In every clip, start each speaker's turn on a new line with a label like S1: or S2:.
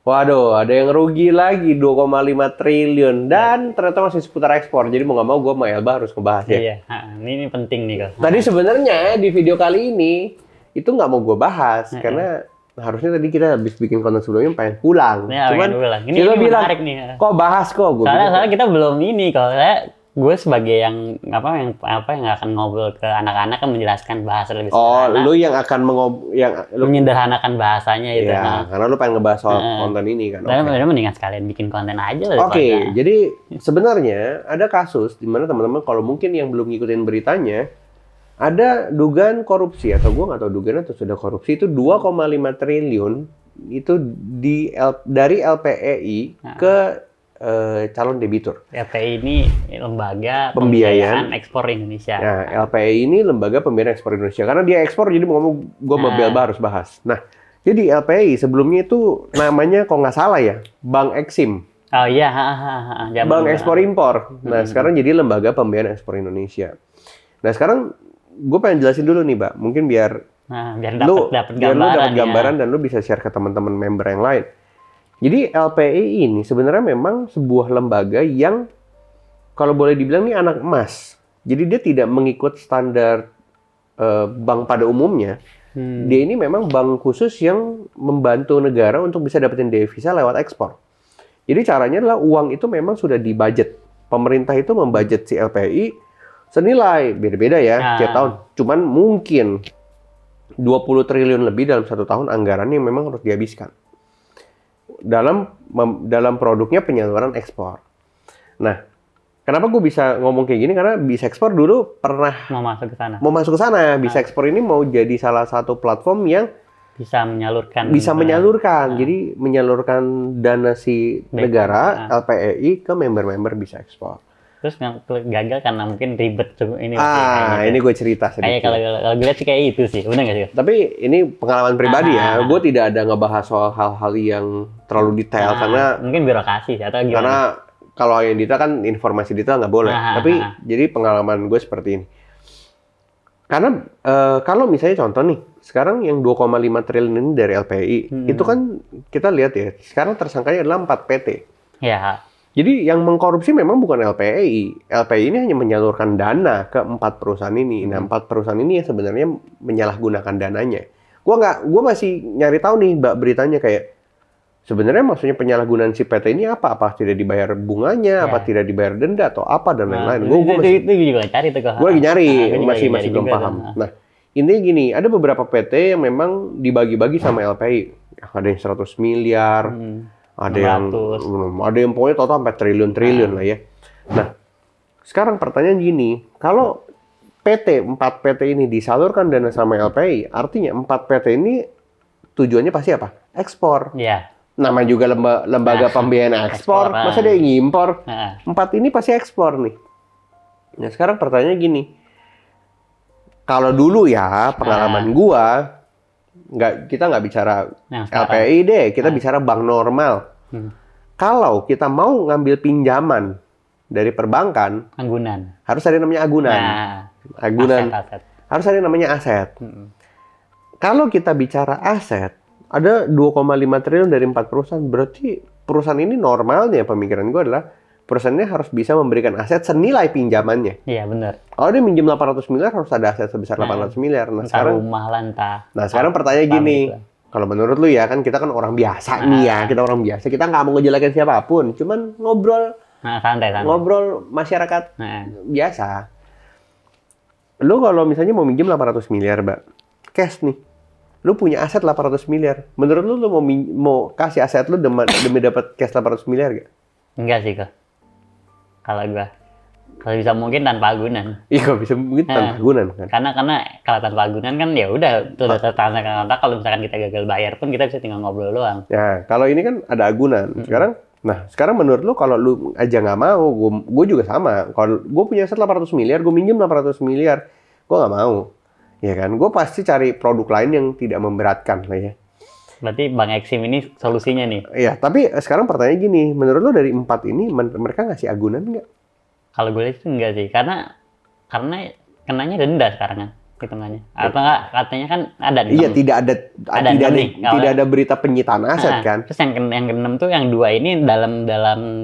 S1: Waduh, ada yang rugi lagi 2,5 triliun dan ternyata masih seputar ekspor. Jadi mau nggak mau gue sama Elba harus ngebahas ya.
S2: Iya, ini penting nih kok.
S1: Tadi sebenarnya di video kali ini itu nggak mau gue bahas karena harusnya tadi kita habis bikin konten sebelumnya pengen pulang.
S2: Ya,
S1: Cuman
S2: ini
S1: kita bilang,
S2: menarik nih.
S1: kok bahas kok?
S2: Soalnya kita belum ini kok. Gue sebagai yang akan ngobrol ke anak-anak kan menjelaskan bahasa lebih sederhana.
S1: Oh, lu yang akan
S2: menyederhanakan bahasanya itu.
S1: Ya, karena lu pengen ngebahas soal konten ini kan.
S2: Tapi mendingan sekalian bikin konten aja lah.
S1: Oke, jadi sebenarnya ada kasus di mana teman-teman kalau mungkin yang belum ngikutin beritanya, ada dugaan korupsi atau gue nggak tahu dugaan atau sudah korupsi itu 2,5 triliun itu dari LPEI ke calon debitur.
S2: LPEI ini lembaga
S1: pembiayaan
S2: ekspor Indonesia.
S1: Nah, LPEI ini lembaga pembiayaan ekspor Indonesia karena dia ekspor jadi mau gue sama Belba harus bahas. Nah, jadi LPEI sebelumnya itu namanya kalau nggak salah ya Bank Eksim.
S2: Oh iya,
S1: Bank Ekspor Impor. Nah, sekarang jadi lembaga pembiayaan ekspor Indonesia. Nah, sekarang gue pengen jelasin dulu nih, Mbak. Mungkin biar lu dapat gambaran dan lu bisa share ke teman-teman member yang lain. Jadi LPEI ini sebenarnya memang sebuah lembaga yang kalau boleh dibilang ini anak emas. Jadi dia tidak mengikut standar bank pada umumnya. Dia ini memang bank khusus yang membantu negara untuk bisa dapetin devisa lewat ekspor. Jadi caranya adalah uang itu memang sudah dibudget. Pemerintah itu membudget si LPEI senilai beda-beda ya tiap tahun. Cuman mungkin 20 triliun lebih dalam satu tahun anggarannya yang memang harus dihabiskan dalam produknya penyaluran ekspor. Nah, kenapa gue bisa ngomong kayak gini? Karena Bisa Ekspor dulu pernah mau masuk ke sana. Bisa Ekspor ini mau jadi salah satu platform yang
S2: bisa menyalurkan.
S1: Jadi menyalurkan dana si negara LPEI ke member-member Bisa Ekspor.
S2: Terus gagal karena mungkin ribet ini.
S1: Ini gue cerita sedikit.
S2: Kalau gue lihat sih kayak itu sih, benar nggak sih?
S1: Tapi ini pengalaman pribadi ya. Gue tidak ada ngebahas soal hal-hal yang terlalu detail karena
S2: mungkin birokrasi atau gimana?
S1: Karena kalau yang detail kan informasi detail nggak boleh. Tapi jadi pengalaman gue seperti ini. Karena kalau misalnya contoh nih, sekarang yang 2,5 triliun ini dari LPI, itu kan kita lihat ya, sekarang tersangkanya adalah 4 PT.
S2: Ya.
S1: Jadi yang mengkorupsi memang bukan LPI. LPI ini hanya menyalurkan dana ke 4 perusahaan ini. Nah, 4 perusahaan ini yang sebenarnya menyalahgunakan dananya. Gua masih nyari tahu nih, Mbak, beritanya kayak sebenarnya maksudnya penyalahgunaan si PT ini apa? Apa tidak dibayar bunganya, apa tidak dibayar denda atau apa dan lain-lain.
S2: Gue juga cari tuh.
S1: Gue lagi nyari, masih belum paham. Nah, intinya gini, ada beberapa PT yang memang dibagi-bagi sama LPI. Ada yang 100 miliar, ada yang pokoknya total sampai triliun-triliun lah ya. Nah, sekarang pertanyaan gini, kalau 4 PT ini disalurkan dana sama LPI, artinya 4 PT ini tujuannya pasti apa? Ekspor.
S2: Iya.
S1: Nama juga lembaga pembiayaan ekspor, masa dia ngimpor? 4 ini pasti ekspor nih. Nah, sekarang pertanyaannya gini, kalau dulu ya pengalaman gua, kita nggak bicara LPI deh, kita bicara bank normal. Kalau kita mau ngambil pinjaman dari perbankan, harus ada yang namanya agunan.
S2: Aset.
S1: Harus ada yang namanya aset. Kalau kita bicara aset, ada 2,5 triliun dari 4 perusahaan. Berarti perusahaan ini normalnya pemikiran gue adalah perusahaannya harus bisa memberikan aset senilai pinjamannya.
S2: Iya, benar.
S1: Kalau dia minjem 800 miliar, harus ada aset sebesar 800 miliar. Nah, sekarang
S2: rumah lantah.
S1: Nah, sekarang pertanyaan gini. Kalau menurut lu ya, kan kita kan orang biasa nih ya. Kita orang biasa. Kita nggak mau ngejelekin siapapun. Cuman ngobrol.
S2: Santai.
S1: Ngobrol masyarakat biasa. Lu kalau misalnya mau minjem 800 miliar, Mbak. Cash nih. Lu punya aset 800 miliar. Menurut lu mau kasih aset lu demi dapat cash 800 miliar gak?
S2: Enggak sih, kok. Kalau bisa mungkin tanpa agunan.
S1: Iya, kalau bisa mungkin tanpa agunan kan.
S2: Karena kalau tanpa agunan kan ya udah sudah tertanda kalau misalkan kita gagal bayar pun kita bisa tinggal ngobrol doang.
S1: Ya, kalau ini kan ada agunan. Sekarang menurut lu kalau lu aja nggak mau, gue juga sama. Kalau gue punya aset 800 miliar, gue minjem 800 miliar, gue nggak mau. Ya kan, gue pasti cari produk lain yang tidak memberatkan lah ya.
S2: Berarti Bank Eksim ini solusinya nih?
S1: Iya, tapi sekarang pertanyaan gini, menurut lo dari 4 ini mereka ngasih agunan nggak?
S2: Kalau gue lihat sih enggak sih, karena kenanya denda sekarang kan. hitungannya. Atau enggak katanya kan ada 6.
S1: Iya, tidak ada berita penyitaan aset kan.
S2: Terus yang ke-6 tuh yang 2 ini dalam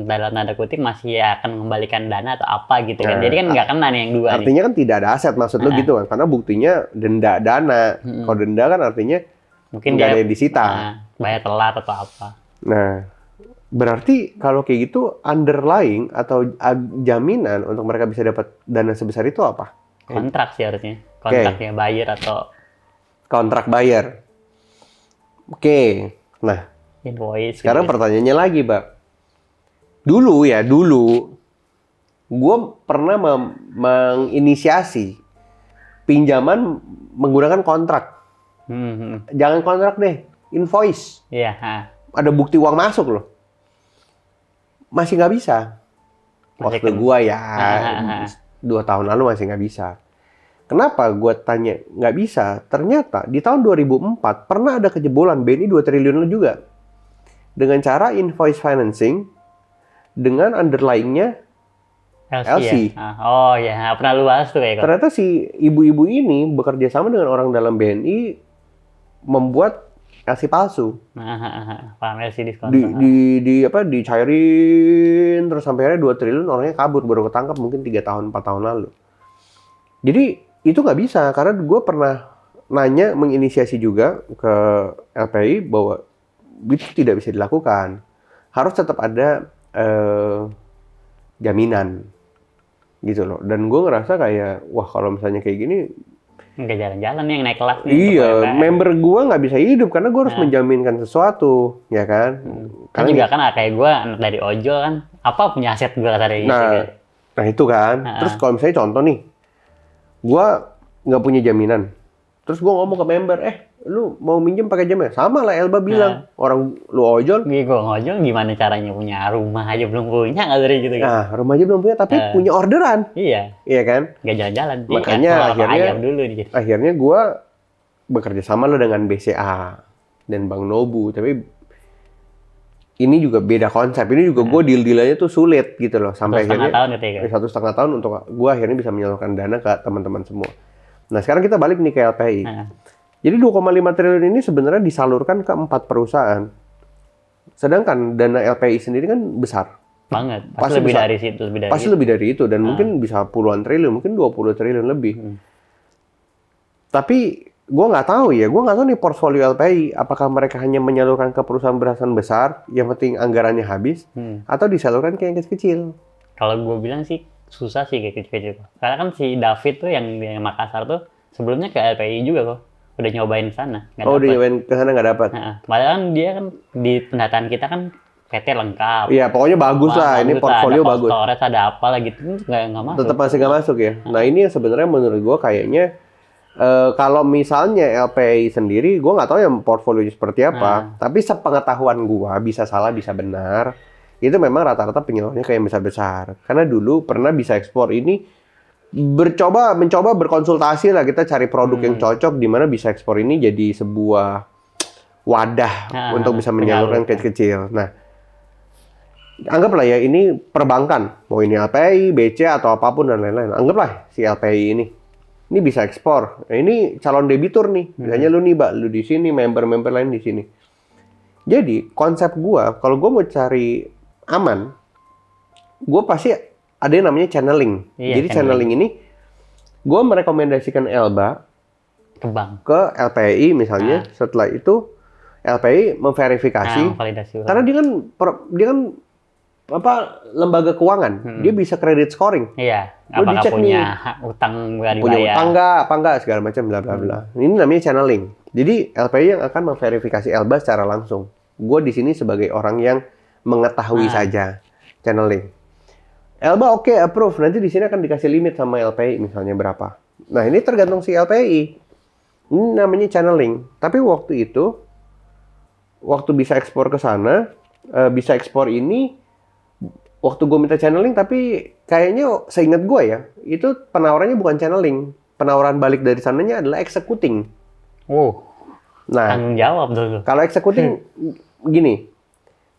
S2: tanda kutip masih akan mengembalikan dana atau apa gitu kan. Jadi kan nggak kena nih yang 2
S1: artinya kan tidak ada aset maksud lu gitu kan. Karena buktinya dana. Kalau denda kan artinya
S2: mungkin
S1: nggak ada yang disita.
S2: Bayar telat atau apa.
S1: Nah, berarti kalau kayak gitu underlying atau jaminan untuk mereka bisa dapat dana sebesar itu apa?
S2: Kontrak sih harusnya. Kontraknya buyer atau
S1: kontrak buyer. Oke. Nah,
S2: invoice.
S1: Sekarang pertanyaannya lagi, Mbak. Dulu gue pernah menginisiasi pinjaman menggunakan kontrak. Jangan kontrak deh, invoice.
S2: Iya.
S1: Ada bukti uang masuk loh. Masih nggak bisa. Waktu gue 2 tahun lalu masih nggak bisa. Kenapa gue tanya nggak bisa? Ternyata di tahun 2004 pernah ada kejebolan BNI 2 triliun juga. Dengan cara invoice financing dengan underlying-nya LC.
S2: Ya? Oh ya, pernah lu bahas tuh kayak.
S1: Ternyata si ibu-ibu ini bekerja sama dengan orang dalam BNI membuat LC palsu.
S2: Paham LC diskon.
S1: Dicairin terus sampai akhirnya 2 triliun orangnya kabur baru ketangkap mungkin 3 tahun 4 tahun lalu. Jadi itu nggak bisa karena gue pernah nanya menginisiasi juga ke LPI bahwa itu tidak bisa dilakukan. Harus tetap ada jaminan gitu loh. Dan gue ngerasa kayak wah kalau misalnya kayak gini
S2: nggak jalan-jalan nih yang naik kelas nih.
S1: Iya, member gue nggak bisa hidup karena gue harus menjaminkan sesuatu, ya kan?
S2: Kan juga kan kayak gue anak dari ojol kan, apa punya aset gue dari gitu kan.
S1: Nah itu kan. Terus kalau misalnya contoh nih, gue nggak punya jaminan. Terus gue ngomong ke member, lu mau minjem pakai jaminan? Sama lah Elba bilang, orang lu ojol.
S2: Gue ngojol gimana caranya punya rumah aja belum punya nggak dari gitu kan?
S1: Nah rumah aja belum punya, tapi punya orderan.
S2: Iya.
S1: Iya kan?
S2: Nggak jalan-jalan.
S1: Makanya akhirnya gue bekerja sama lo dengan BCA dan Bank Nobu, tapi ini juga beda konsep. Ini juga gue deal-dealannya tuh sulit gitu loh. Sampai akhirnya 1,5 tahun untuk gue akhirnya bisa menyalurkan dana ke teman-teman semua. Nah sekarang kita balik nih ke LPI. Jadi 2,5 triliun ini sebenarnya disalurkan ke 4 perusahaan. Sedangkan dana LPI sendiri kan besar.
S2: Banget. Pasti lebih dari situ.
S1: Pasti lebih dari itu. Dan mungkin bisa puluhan triliun, mungkin 20 triliun lebih. Tapi gue nggak tahu nih portfolio LPI. Apakah mereka hanya menyalurkan ke perusahaan-perusahaan besar, yang penting anggarannya habis, atau disalurkan ke yang kecil-kecil?
S2: Kalau gue bilang sih, susah sih kayak kecil-kecil. Karena kan si David tuh yang di Makassar tuh sebelumnya ke LPI juga kok. Udah nyobain sana.
S1: Udah nyobain ke sana nggak dapat.
S2: Padahal kan dia kan di pendataan kita kan PT lengkap.
S1: Iya, pokoknya bagus lah. Ini portfolio bagus.
S2: Ada storage, ada apa lah gitu. Nggak masuk.
S1: Tetap masih nggak masuk ya. Nah ini yang sebenarnya menurut gue kayaknya kalau misalnya LPI sendiri, gue nggak tahu yang portfolio seperti apa. Tapi sepengetahuan gue, bisa salah, bisa benar. Itu memang rata-rata penyalurnya kayak yang besar-besar. Karena dulu pernah bisa ekspor ini mencoba berkonsultasi lah, kita cari produk yang cocok di mana bisa ekspor ini jadi sebuah wadah untuk bisa menyalurkan kecil-kecil. Nah, anggaplah ya ini perbankan, mau ini LPI, BC atau apapun dan lain-lain. Anggaplah si LPI ini bisa ekspor. Nah, ini calon debitur nih. Misalnya lu nih, Mbak, lu di sini, member-member lain di sini. Jadi, konsep gua kalau gua mau cari aman, gue pasti ada yang namanya channeling. Jadi channeling ini, gue merekomendasikan Elba
S2: ke bank,
S1: ke LPI misalnya. Setelah itu LPI memverifikasi, karena dia kan lembaga keuangan, dia bisa credit scoring.
S2: Iya. Apakah punya utang nggak dibayar?
S1: Punya utang nggak, apa nggak segala macam bla bla bla. Ini namanya channeling. Jadi LPI yang akan memverifikasi Elba secara langsung. Gue di sini sebagai orang yang mengetahui saja channeling. Elba oke, approve. Nanti di sini akan dikasih limit sama LPI misalnya berapa. Nah, ini tergantung si LPI. Ini namanya channeling. Tapi waktu bisa ekspor ke sana, bisa ekspor ini waktu gue minta channeling, tapi kayaknya seingat gue ya, itu penawarannya bukan channeling. Penawaran balik dari sananya adalah executing.
S2: Nah, tanggung jawab dulu.
S1: Kalau executing gini,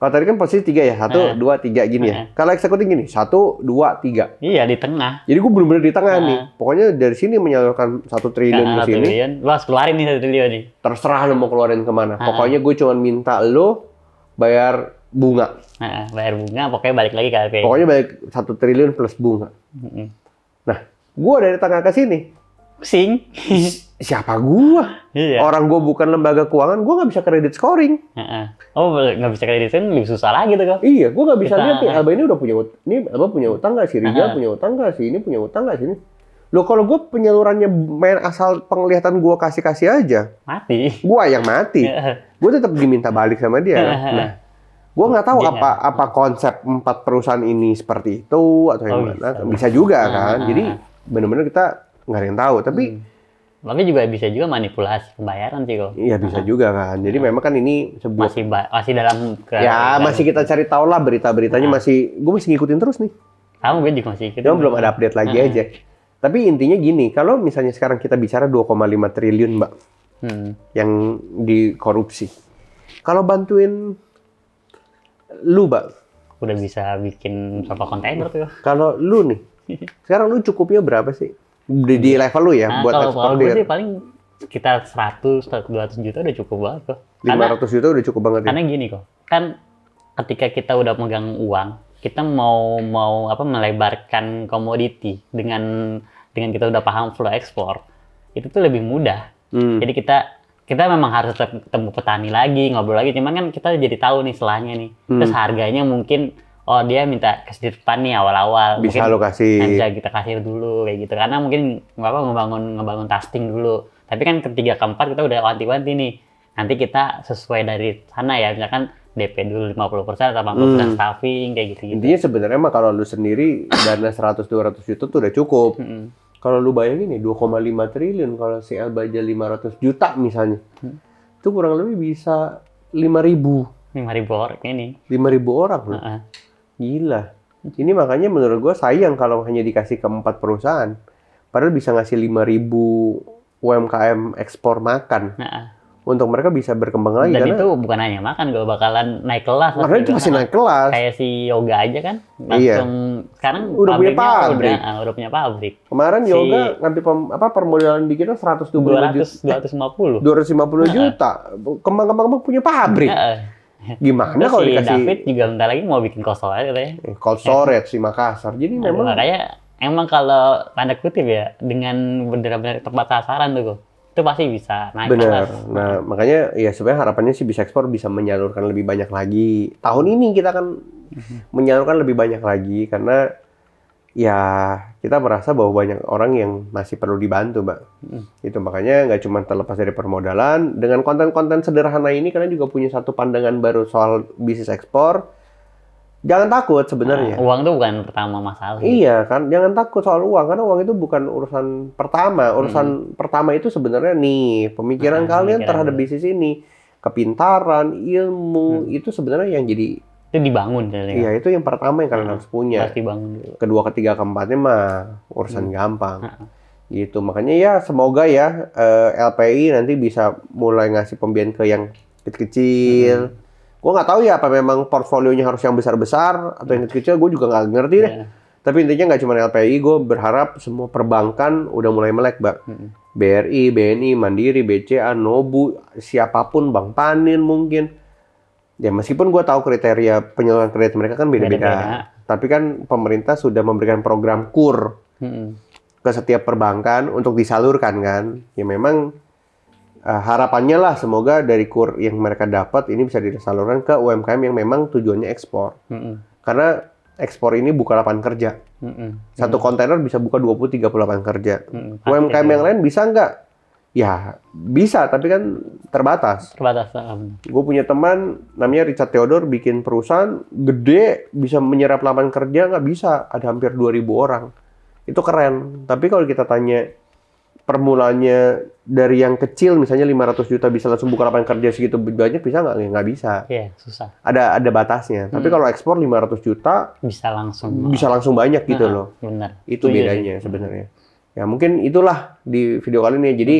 S1: Kalau tadi kan posisi 3 ya, 1, 2, 3 gini ya. Kalau eksekutif gini, 1, 2, 3.
S2: Iya, di tengah.
S1: Jadi gue bener-bener di tengah nih. Pokoknya dari sini menyalurkan 1 triliun ke sini.
S2: Lu harus keluarin nih 1 triliun nih.
S1: Terserah lu mau keluarin kemana. Pokoknya gue cuma minta lu bayar bunga.
S2: Bayar bunga, pokoknya balik lagi ke LPI.
S1: Pokoknya balik 1 triliun plus bunga. Nah, gue dari tengah ke sini.
S2: Pusing.
S1: Siapa gua?
S2: Iya.
S1: Orang gua bukan lembaga keuangan, gua nggak bisa kredit scoring.
S2: Oh, nggak bisa kredit scoring lebih susah lagi tuh kok.
S1: Iya, gua nggak bisa lihat nih, Alba ini udah punya ini Alba punya utang nggak sih? Rijal punya utang nggak sih? Ini punya utang nggak sih? Loh, kalau gua penyalurannya main asal penglihatan gua kasih aja,
S2: mati.
S1: Gua yang mati. Gua tetap diminta balik sama dia. Nah, gua nggak tahu apa konsep 4 perusahaan ini seperti itu atau yang mana. Bisa juga kan. Jadi benar-benar kita nggak ada yang tahu.
S2: Tapi juga bisa juga manipulasi pembayaran sih kok.
S1: Iya bisa juga kan. Jadi memang kan ini sebuah
S2: masih dalam
S1: ya masih kita cari tahu lah berita-beritanya gue masih ngikutin terus nih.
S2: Kamu gue juga masih ngikutin.
S1: Cuma belum ada update lagi aja. Tapi intinya gini, kalau misalnya sekarang kita bicara 2,5 triliun Mbak yang dikorupsi. Kalau bantuin lu Mbak,
S2: udah bisa bikin berapa kontainer tuh.
S1: Kalau lu nih, sekarang lu cukupnya berapa sih? Di level lu ya, buat
S2: kalau gue sih paling sekitar 100-200 juta udah cukup banget kok.
S1: 500 juta udah cukup banget ya?
S2: Karena gini kok, kan ketika kita udah megang uang, kita mau melebarkan komoditi dengan kita udah paham flow ekspor, itu tuh lebih mudah. Jadi kita memang harus ketemu petani lagi, ngobrol lagi, cuman kan kita jadi tahu nih selahnya nih. Terus harganya mungkin dia minta kasih depan nih awal-awal.
S1: Bisa lo kasih.
S2: Bisa kita kasih dulu kayak gitu. Karena mungkin ngebangun testing dulu. Tapi kan ketiga keempat kita udah wanti-wanti nih. Nanti kita sesuai dari sana ya. Misalkan DP dulu 50% atau 80% staffing kayak gitu.
S1: Intinya sebenarnya mah kalau lu sendiri dana 100-200 juta tuh udah cukup. Kalau lu bayangin nih 2,5 triliun kalau si Alba aja 500 juta misalnya. Itu kurang lebih bisa 5.000
S2: orang ini.
S1: 5.000 orang loh. Gila. Ini makanya menurut gue sayang kalau hanya dikasih ke 4 perusahaan. Padahal bisa ngasih 5.000 UMKM ekspor makan. Untuk mereka bisa berkembang lagi.
S2: Dan
S1: karena
S2: itu bukan hanya makan, gue bakalan naik kelas.
S1: Makanya itu masih naik kelas.
S2: Kayak si Yoga aja kan. Langsung, sekarang
S1: udah punya pabrik.
S2: Udah punya pabrik.
S1: Kemarin Yoga ngambil permodalan dikitnya 250 juta. Kembang-kembang punya pabrik. Gimana kalau dikasih
S2: David juga bentar lagi mau bikin cold storage katanya.
S1: Cold storage di Makassar. Jadi memang
S2: makanya emang kalau tanda kutip ya dengan benar-benar tepat sasaran tuh itu pasti bisa naik kelas.
S1: Nah, makanya ya sebenarnya harapannya sih bisa ekspor bisa menyalurkan lebih banyak lagi. Tahun ini kita akan menyalurkan lebih banyak lagi karena ya kita merasa bahwa banyak orang yang masih perlu dibantu, Mbak. Itu makanya nggak cuma terlepas dari permodalan, dengan konten-konten sederhana ini kalian juga punya satu pandangan baru soal bisnis ekspor. Jangan takut sebenarnya.
S2: Uang itu bukan pertama masalah.
S1: Iya kan, jangan takut soal uang karena uang itu bukan urusan pertama. Urusan pertama itu sebenarnya nih pemikiran kalian terhadap bisnis ini, kepintaran, ilmu itu sebenarnya yang jadi
S2: itu dibangun ya.
S1: Iya, itu yang pertama yang kalian harus punya.
S2: Harus dibangun dulu.
S1: Kedua, ketiga, keempatnya mah urusan gampang. Gitu. Makanya ya semoga ya LPI nanti bisa mulai ngasih pembiayaan ke yang kecil-kecil. Gue nggak tahu ya apa memang portfolionya harus yang besar-besar atau yang kecil-kecil, gue juga nggak ngerti deh. Tapi intinya nggak cuma LPI, gue berharap semua perbankan udah mulai melek, Mbak. BRI, BNI, Mandiri, BCA, Nobu, siapapun, Bank Panin mungkin. Ya meskipun gue tahu kriteria penyaluran kredit mereka kan beda-beda. Tapi kan pemerintah sudah memberikan program KUR ke setiap perbankan untuk disalurkan kan. Ya memang harapannya lah semoga dari KUR yang mereka dapat ini bisa disalurkan ke UMKM yang memang tujuannya ekspor. Karena ekspor ini buka lapangan kerja. Satu kontainer bisa buka 20-30 lapangan kerja. UMKM yang lain bisa nggak? Ya bisa, tapi kan terbatas. Gue punya teman namanya Richard Theodore bikin perusahaan gede bisa menyerap lapangan kerja nggak bisa, ada hampir 2.000 orang. Itu keren. Tapi kalau kita tanya permulaannya dari yang kecil misalnya 500 juta bisa langsung buka lapangan kerja segitu banyak bisa nggak? Nggak bisa.
S2: Iya, susah.
S1: Ada batasnya. Tapi kalau ekspor 500 juta bisa langsung banyak gitu loh.
S2: Benar.
S1: Itu bedanya sebenarnya. Ya mungkin itulah di video kali ini. Jadi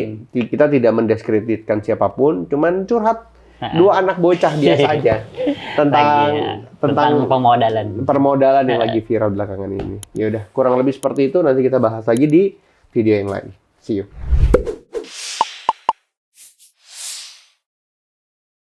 S1: kita tidak mendiskreditkan siapapun, cuman curhat Dua anak bocah biasa aja tentang permodalan yang lagi viral belakangan ini. Ya udah, kurang lebih seperti itu. Nanti kita bahas lagi di video yang lain. See you.